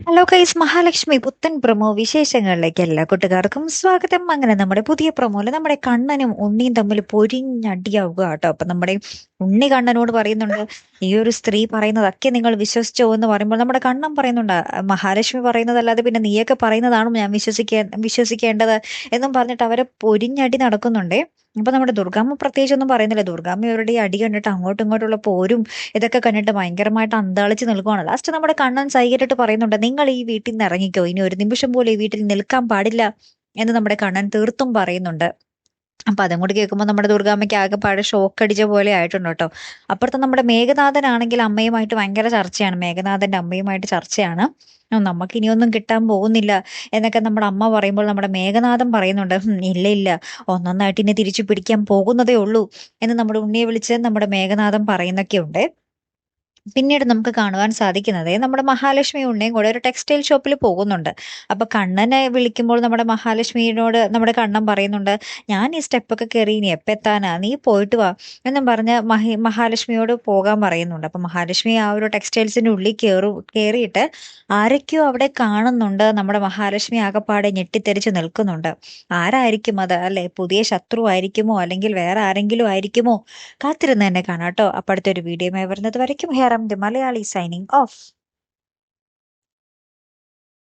Hello guys, Mahalakshmi പുത്തൻ promo വിശേഷങ്ങളിലേക്ക് എല്ലാ കൂട്ടുകാർക്കും സ്വാഗതം. അങ്ങനെ നമ്മുടെ പുതിയ പ്രൊമോയില് നമ്മുടെ കണ്ണനും ഉണ്ണിയും തമ്മിൽ പൊരിഞ്ഞടിയാവുക കേട്ടോ. അപ്പൊ നമ്മുടെ ഉണ്ണി കണ്ണനോട് പറയുന്നുണ്ട്, ഈ ഒരു സ്ത്രീ പറയുന്നതൊക്കെ നിങ്ങൾ വിശ്വസിച്ചോ എന്ന് പറയുമ്പോൾ നമ്മുടെ കണ്ണൻ പറയുന്നുണ്ട്, മഹാലക്ഷ്മി പറയുന്നതല്ലാതെ പിന്നെ നീയൊക്കെ പറയുന്നതാണ് ഞാൻ വിശ്വസിക്കേണ്ടത് എന്നും പറഞ്ഞിട്ട് അവരെ പൊരിഞ്ഞടി നടക്കുന്നുണ്ടേ. അപ്പൊ നമ്മുടെ ദുർഗാമ്മ പ്രത്യേകിച്ചൊന്നും പറയുന്നില്ല. ദുർഗാമ്മ ഇവരുടെ ഈ അടി കണ്ടിട്ട് അങ്ങോട്ടും ഇങ്ങോട്ടുള്ള പോരും ഇതൊക്കെ കണ്ടിട്ട് ഭയങ്കരമായിട്ട് അന്താളിച്ച് നിൽക്കുവാണ്. ലാസ്റ്റ് നമ്മുടെ കണ്ണൻ സൈകിട്ടിട്ട് പറയുന്നുണ്ട്, നിങ്ങൾ ഈ വീട്ടിൽ നിന്ന് ഇറങ്ങിക്കോ, ഇനി ഒരു നിമിഷം പോലും ഈ വീട്ടിൽ നിൽക്കാൻ പാടില്ല എന്ന് നമ്മുടെ കണ്ണൻ തീർത്തും പറയുന്നുണ്ട്. അപ്പൊ അതും കൂടി കേൾക്കുമ്പോൾ നമ്മുടെ ദുർഗാമ്മയ്ക്ക് ആകെപ്പാടെ ഷോക്ക് അടിച്ച പോലെ ആയിട്ടുണ്ട് കേട്ടോ. അപ്പുറത്ത് നമ്മുടെ മേഘനാഥനാണെങ്കിൽ അമ്മയുമായിട്ട് ഭയങ്കര ചർച്ചയാണ്. മേഘനാഥന്റെ അമ്മയുമായിട്ട് ചർച്ചയാണ്. നമുക്ക് ഇനിയൊന്നും കിട്ടാൻ പോകുന്നില്ല എന്നൊക്കെ നമ്മുടെ അമ്മ പറയുമ്പോൾ നമ്മുടെ മേഘനാഥൻ പറയുന്നുണ്ട്, ഇല്ല ഇല്ല, ഒന്നൊന്നായിട്ട് ഇനി തിരിച്ചു പിടിക്കാൻ പോകുന്നതേ ഉള്ളൂ എന്ന് നമ്മുടെ ഉണ്ണിയെ വിളിച്ച് നമ്മുടെ മേഘനാഥൻ പറയുന്നൊക്കെ ഉണ്ട്. പിന്നീട് നമുക്ക് കാണുവാൻ സാധിക്കുന്നത് നമ്മുടെ മഹാലക്ഷ്മി ഉണ്ണിയും കൂടെ ഒരു ടെക്സ്റ്റൈൽ ഷോപ്പിൽ പോകുന്നുണ്ട്. അപ്പൊ കണ്ണനെ വിളിക്കുമ്പോൾ നമ്മുടെ മഹാലക്ഷ്മിയോട് നമ്മുടെ കണ്ണൻ പറയുന്നുണ്ട്, ഞാൻ ഈ സ്റ്റെപ്പൊക്കെ കയറി ഇനി എപ്പ എത്താനാ, നീ പോയിട്ട് വാ എന്നും പറഞ്ഞ് മഹാലക്ഷ്മിയോട് പോകാൻ പറയുന്നുണ്ട്. അപ്പൊ മഹാലക്ഷ്മി ആ ഒരു ടെക്സ്റ്റൈൽസിന്റെ ഉള്ളിൽ കയറിയിട്ട് ആരൊക്കെയോ അവിടെ കാണുന്നുണ്ട്. നമ്മുടെ മഹാലക്ഷ്മി ആകെപ്പാടെ ഞെട്ടിത്തെറിച്ച് നിൽക്കുന്നുണ്ട്. ആരായിരിക്കും അത്? അല്ലെ, പുതിയ ശത്രു ആയിരിക്കുമോ അല്ലെങ്കിൽ വേറെ ആരെങ്കിലും ആയിരിക്കുമോ? കാത്തിരുന്ന് തന്നെ കാണാം കേട്ടോ. അപ്പൊ അടുത്തൊരു വീഡിയോയുമായി വരുന്നത് വരയ്ക്കും hair the Malayali signing off.